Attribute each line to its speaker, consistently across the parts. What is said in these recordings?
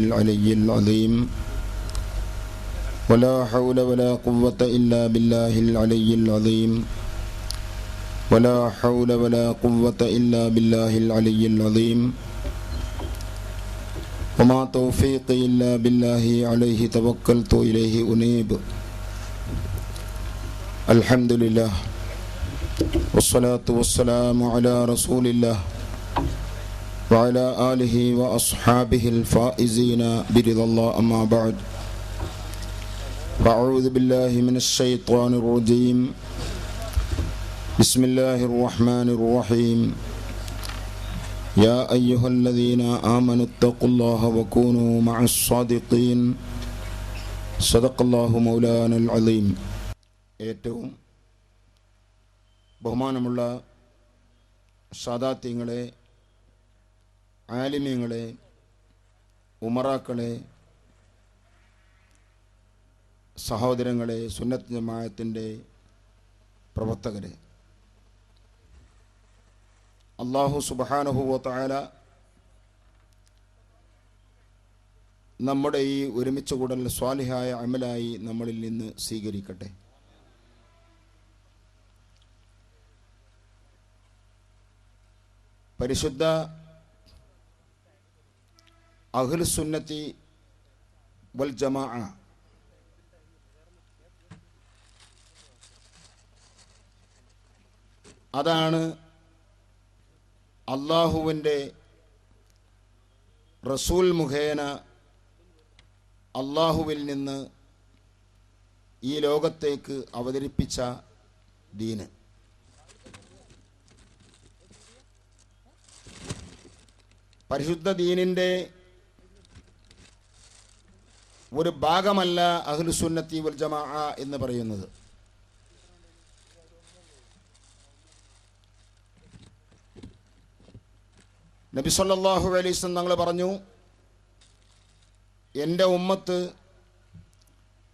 Speaker 1: العلي العظيم ولا حول ولا قوة إلا بالله العلي العظيم ولا حول ولا قوة إلا بالله العلي العظيم وما توفيقي إلا بالله عليه توكلت إليه أنيب الحمد لله والصلاة والسلام على رسول الله وعلى آله وأصحابه الفائزين برضا الله أما بعد فأعوذ بالله من الشيطان الرجيم بسم الله الرحمن الرحيم يا أيها الذين آمنوا اتقوا الله وكونوا مع الصادقين صدق الله مولانا العظيم. ഏറ്റവും ബഹുമാനമുള്ള സാദാത്യങ്ങളെ, ആലിമീങ്ങളെ, ഉമറാക്കളെ, സഹോദരങ്ങളെ, സുന്നത്ത് ജമാഅത്തിൻ്റെ പ്രവർത്തകരെ, അല്ലാഹു സുബ്ഹാനഹു വ തആല നമ്മുടെ ഈ ഒരുമിച്ച് കൂടൽ സ്വാലിഹായ അമലായി നമ്മളിൽ നിന്ന് സ്വീകരിക്കട്ടെ. പരിശുദ്ധ അഹ്ലുസുന്നത്തി വൽ ജമാഅ അതാണ് അല്ലാഹുവിൻ്റെ റസൂൽ മുഖേന അല്ലാഹുവിൽ നിന്ന് ഈ ലോകത്തേക്ക് അവതരിപ്പിച്ച ദീന്. പരിശുദ്ധ ദീനിൻ്റെ ഒരു ഭാഗമല്ല അഹ്ലുസുന്നത്തി വൽ ജമാഅ എന്ന് പറയുന്നത്. നബി സല്ലല്ലാഹു അലൈഹി വസല്ലം തങ്ങൾ പറഞ്ഞു, എൻ്റെ ഉമ്മത്ത്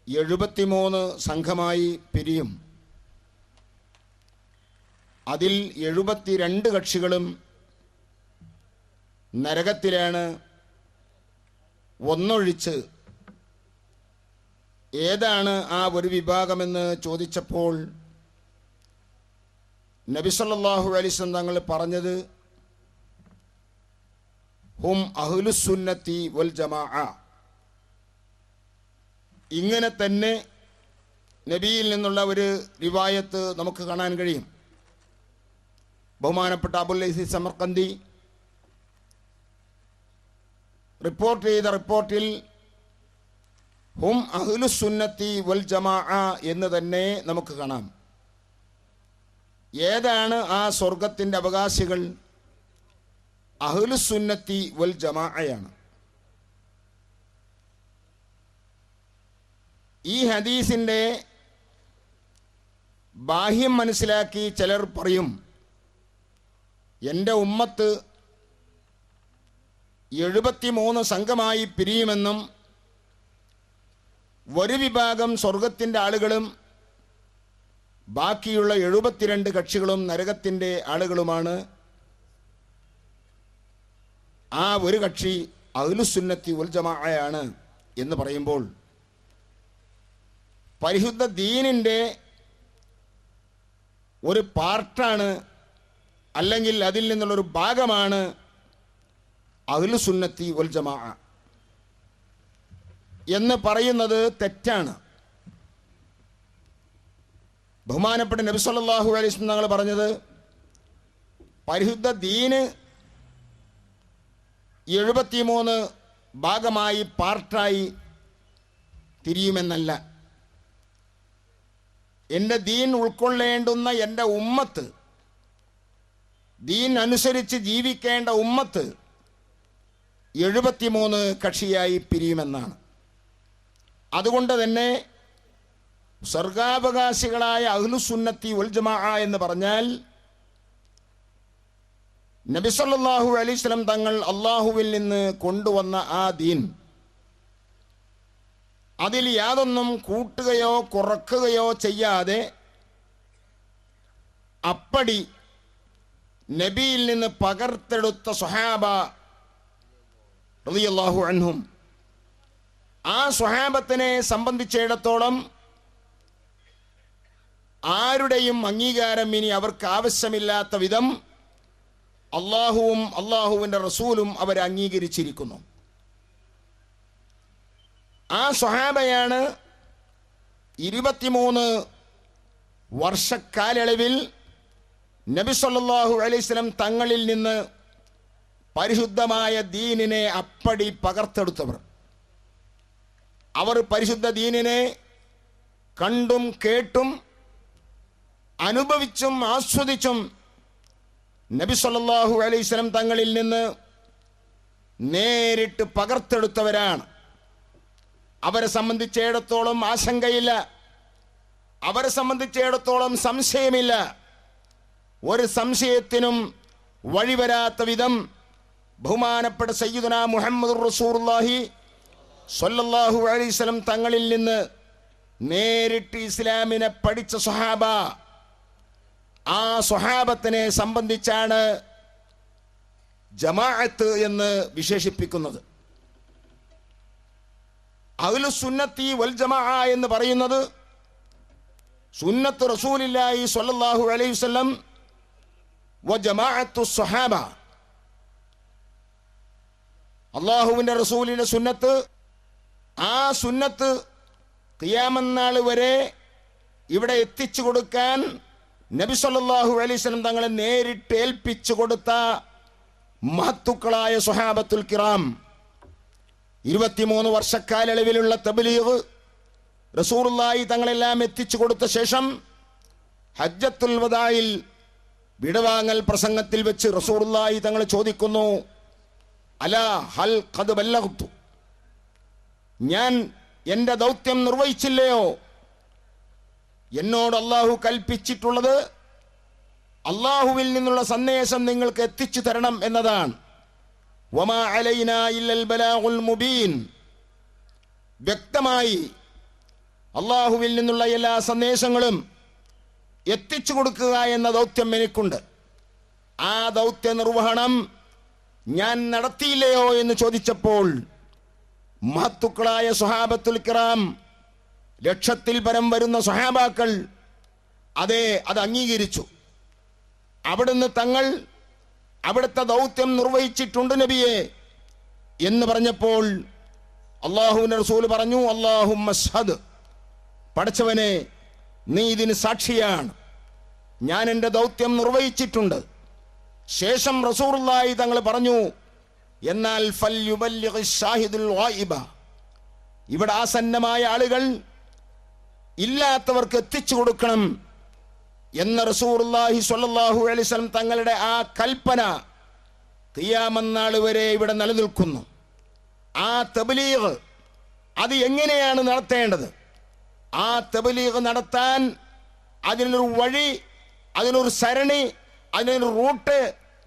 Speaker 1: 73 സംഘമായി പിരിയും. അതിൽ 72 കക്ഷികളും നരകത്തിലാണ്, ഒന്നൊഴിച്ച്. ഏതാണ് ആ ഒരു വിഭാഗമെന്ന് ചോദിച്ചപ്പോൾ നബി സല്ലല്ലാഹു അലൈഹി വസല്ലം തങ്ങൾ പറഞ്ഞത്, ഹും അഹ്ലുസുന്നത്തി വൽ ജമാഅ. ഇങ്ങനെ തന്നെ നബിയിൽ നിന്നുള്ള ഒരു റിവായത്ത് നമുക്ക് കാണാൻ കഴിയും. ബഹുമാനപ്പെട്ട അബുൽ ലൈസ് സമർഖന്ദി റിപ്പോർട്ട് ചെയ്ത റിപ്പോർട്ടിൽ ഹും അഹ്ലുസുന്നത്തി വൽ ജമാഅ എന്ന് തന്നെ നമുക്ക് കാണാം. ഏതാണ് ആ സ്വർഗത്തിൻ്റെ അവകാശികൾ? അഹ്ലുസുന്നത്തി വൽ ജമാഅയാണ്. ഈ ഹദീസിൻ്റെ ബാഹ്യം മനസ്സിലാക്കി ചിലർ പറയും, എൻ്റെ ഉമ്മത്ത് 73 സംഘമായി പിരിയുമെന്നും ഒരു വിഭാഗം സ്വർഗത്തിൻ്റെ ആളുകളും ബാക്കിയുള്ള 72 കക്ഷികളും നരകത്തിൻ്റെ ആളുകളുമാണ്. ആ ഒരു കക്ഷി അഹ്ലുസുന്നത്തി വൽ ജമാഅയാണ് എന്ന് പറയുമ്പോൾ പരിശുദ്ധ ദീനിൻ്റെ ഒരു പാർട്ടാണ്, അല്ലെങ്കിൽ അതിൽ നിന്നുള്ളൊരു ഭാഗമാണ് അഹ്ലുസുന്നത്തി വൽ ജമാഅ എന്ന് പറയുന്നത് തെറ്റാണ്. ബഹുമാനപ്പെട്ട നബി സല്ലല്ലാഹു അലൈഹി വസല്ലം തങ്ങൾ പറഞ്ഞത്, പരിശുദ്ധ ദീന് 73 ഭാഗമായി പാർട്ടായി തിരിയുമെന്നല്ല. എൻ്റെ ദീൻ ഉൾക്കൊള്ളേണ്ടുന്ന എൻ്റെ ഉമ്മത്ത്, ദീൻ അനുസരിച്ച് ജീവിക്കേണ്ട ഉമ്മത്ത് 73 കക്ഷിയായി പിരിയുമെന്നാണ്. അതുകൊണ്ട് തന്നെ സ്വർഗാവകാശികളായ അഹ്ലുസുന്നത്തി വൽ ജമാഅ എന്ന് പറഞ്ഞാൽ നബി സല്ലല്ലാഹു അലൈഹി വസല്ലം തങ്ങൾ അല്ലാഹുവിൽ നിന്ന് കൊണ്ടുവന്ന ആ ദീൻ, അതിൽ യാതൊന്നും കൂട്ടുകയോ കുറക്കുകയോ ചെയ്യാതെ അപ്പടി നബിയിൽ നിന്ന് പകർത്തെടുത്ത സ്വഹാബ റളിയല്ലാഹു അൻഹും ആ സ്വഹാബത്തിനെ സംബന്ധിച്ചിടത്തോളം ആരുടെയും അംഗീകാരം ഇനി അവർക്ക് ആവശ്യമില്ലാത്ത വിധം അള്ളാഹുവും അള്ളാഹുവിൻ്റെ റസൂലും അവരെ അംഗീകരിച്ചിരിക്കുന്നു. ആ സ്വഹാബയാണ് 23 വർഷക്കാലയളവിൽ നബി സല്ലല്ലാഹു അലൈഹി വസല്ലം തങ്ങളിൽ നിന്ന് പരിശുദ്ധമായ ദീനിനെ അപ്പടി പകർത്തെടുത്തവർ. അവർ പരിശുദ്ധ ദീനിനെ കണ്ടും കേട്ടും അനുഭവിച്ചും ആസ്വദിച്ചും നബി സല്ലല്ലാഹു അലൈഹി വസല്ലം തങ്ങളിൽ നിന്ന് നേരിട്ട് പകർത്തെടുത്തവരാണ്. അവരെ സംബന്ധിച്ചിടത്തോളം ആശങ്കയില്ല, അവരെ സംബന്ധിച്ചിടത്തോളം സംശയമില്ല. ഒരു സംശയത്തിനും വഴിവരാത്ത വിധം ബഹുമാനപ്പെട്ട സയ്യിദുനാ മുഹമ്മദുർ റസൂലുള്ളാഹി സ്വല്ലല്ലാഹു അലൈഹി വസല്ലം തങ്ങളിൽ നിന്ന് നേരിട്ട് ഇസ്ലാമിനെ പഠിച്ച സ്വഹാബ, ആ സ്വഹാബത്തിനെ സംബന്ധിച്ചാണ് ജമാഅത്ത് എന്ന് വിശേഷിപ്പിക്കുന്നത്. അഹ്ലുസ് സുന്നത്തി വൽ ജമാഅ എന്ന് പറയുന്നത് സുന്നത്ത് റസൂലില്ലാഹി സ്വല്ലല്ലാഹു അലൈഹി വസല്ലം വ ജമാഅത്തു സ്വഹാബ, അള്ളാഹുവിൻ്റെ റസൂലിൻ്റെ സുന്നത്ത്. ആ സുന്നത്ത് ഖിയാമത്ത് നാൾ വരെ ഇവിടെ എത്തിച്ചു കൊടുക്കാൻ നബി സല്ലല്ലാഹു അലൈഹി വസല്ലം തങ്ങളെ നേരിട്ട് ഏൽപ്പിച്ചു കൊടുത്ത മഹത്തുക്കളായ സ്വഹാബത്തുൽ കിറാം. 23 വർഷക്കാലയളവിലുള്ള തബ്ലീഗ് റസൂലുള്ളാഹി തങ്ങളെല്ലാം എത്തിച്ചു കൊടുത്ത ശേഷം ഹജ്ജത്തുൽ വദായിൽ വിടവാങ്ങൽ പ്രസംഗത്തിൽ വെച്ച് റസൂലുള്ളാഹി തങ്ങൾ ചോദിക്കുന്നു, അലാ ഹൽ ഖദ് ബല്ലഗ്തു, ഞാൻ എൻ്റെ ദൗത്യം നിർവഹിച്ചില്ലയോ? എന്നോട് അള്ളാഹു കൽപ്പിച്ചിട്ടുള്ളത് അള്ളാഹുവിൽ നിന്നുള്ള സന്ദേശം നിങ്ങൾക്ക് എത്തിച്ചു തരണം എന്നതാണ്. വമാ അലൈനാ ഇല്ലൽ ബലാഗുൽ മുബീൻ, വ്യക്തമായി അള്ളാഹുവിൽ നിന്നുള്ള എല്ലാ സന്ദേശങ്ങളും എത്തിച്ചു കൊടുക്കുക എന്ന ദൗത്യം എനിക്കുണ്ട്. ആ ദൗത്യ നിർവഹണം ഞാൻ നടത്തിയില്ലയോ എന്ന് ചോദിച്ചപ്പോൾ മഹത്തുക്കളായ സ്വഹാബത്തുൽ കിറാം, ലക്ഷത്തിൽ പരം വരുന്ന സ്വഹാബാക്കൾ അതെ അത് അംഗീകരിച്ചു. അവിടുന്ന് തങ്ങൾ അവിടുത്തെ ദൗത്യം നിർവഹിച്ചിട്ടുണ്ട് നബിയെ എന്ന് പറഞ്ഞപ്പോൾ അള്ളാഹുവിൻ്റെ റസൂൽ പറഞ്ഞു, അല്ലാഹുമ്മ അശ്ഹദ്, പടച്ചവനെ നീ ഇതിന് സാക്ഷിയാണ്, ഞാൻ എൻ്റെ ദൗത്യം നിർവഹിച്ചിട്ടുണ്ട്. ശേഷം റസൂലുള്ളാഹി തങ്ങൾ പറഞ്ഞു, എന്നാൽ ഫൽയുബല്ലിഗ് ഷാഹിദുൽ ഗായിബ, ഇവിടെ ആസന്നമായ ആളുകൾ ഇല്ലാത്തവർക്ക് എത്തിച്ചു കൊടുക്കണം എന്ന റസൂലുള്ളാഹി സ്വല്ലല്ലാഹു അലൈഹി വസല്ലം തങ്ങളുടെ ആ കൽപ്പന ഖിയാമത്ത് നാൾ വരെ ഇവിടെ നിലനിൽക്കുന്നു. ആ തബ്ലീഗ് അത് എങ്ങനെയാണ് നടത്തേണ്ടത്? ആ തബ്ലീഗ് നടത്താൻ അതിനൊരു വഴി, അതിനൊരു സരണി, അതിനൊരു റൂട്ട്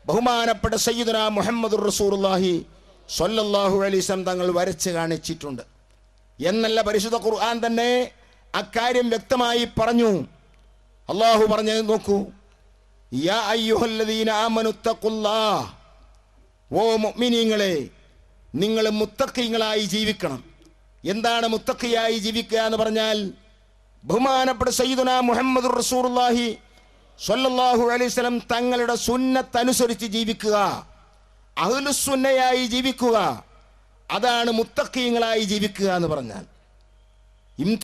Speaker 1: ബഹുമാനപ്പെട്ട സയ്യിദുനാ മുഹമ്മദുർ റസൂലുള്ളാഹി സ്വല്ലല്ലാഹു അലൈഹി വസല്ലം തങ്ങൾ വരച്ച് കാണിച്ചിട്ടുണ്ട് എന്നല്ല പരിശുദ്ധ ഖുർആൻ തന്നെ അക്കാര്യം വ്യക്തമായി പറഞ്ഞു. അള്ളാഹു പറഞ്ഞത് നോക്കൂ, യാ അയ്യുഹല്ലദീന ആമനു തഖുല്ലാഹ്, ഓ മുഅ്മിനീങ്ങളെ നിങ്ങൾ മുത്തഖീങ്ങളായി ജീവിക്കണം. എന്താണ് മുത്തഖിയായി ജീവിക്കുക എന്ന് പറഞ്ഞാൽ, ബഹുമാനപ്പെട്ട സയ്യിദുനാ മുഹമ്മദുർ റസൂലുള്ളാഹി സ്വല്ലല്ലാഹു അലൈഹി വസല്ലം തങ്ങളുടെ സുന്നത്ത് അനുസരിച്ച് ജീവിക്കുക, അഹ്ലുസ് സുന്നയായി ജീവിക്കുക, അതാണ് മുത്തഖീങ്ങളായി ജീവിക്കുക എന്ന് പറഞ്ഞാൽ.